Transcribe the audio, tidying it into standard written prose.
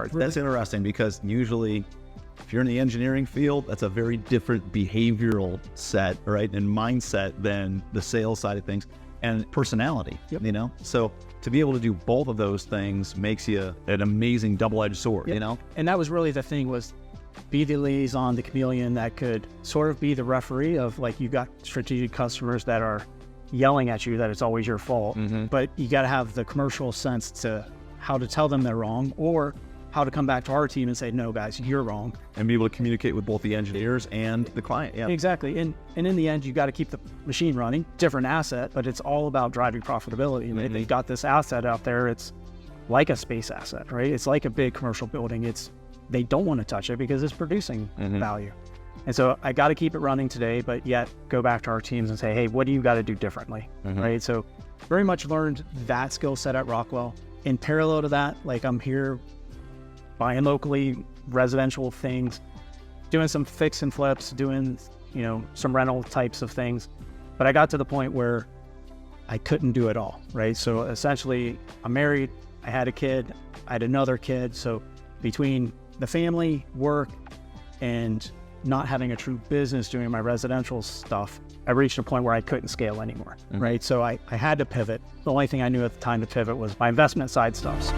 That's interesting because usually if you're in the engineering field, that's a very different behavioral set, right, and mindset than the sales side of things and personality, you know? So to be able to do both of those things makes you an amazing double-edged sword, you know? And that was really the thing, was be the liaison, the chameleon that could sort of be the referee of, like, you got strategic customers that are yelling at you that it's always your fault, but you got to have the commercial sense to how to tell them they're wrong, or how to come back to our team and say, no, guys, you're wrong. And be able to communicate with both the engineers and the client. Yeah, exactly. And in the end, you got to keep the machine running, different asset, but it's all about driving profitability. And they've got this asset out there. It's like a space asset, right? It's like a big commercial building. They don't want to touch it because it's producing value. And so I got to keep it running today, but yet go back to our teams and say, hey, what do you got to do differently, right? So very much learned that skill set at Rockwell. In parallel to that, like, I'm here buying locally, residential things, doing some fix and flips, doing, you know, some rental types of things. But I got to the point where I couldn't do it all, right? So essentially, I'm married, I had a kid, I had another kid. So between the family, work, and not having a true business doing my residential stuff, I reached a point where I couldn't scale anymore, right? So I had to pivot. The only thing I knew at the time to pivot was my investment side stuff.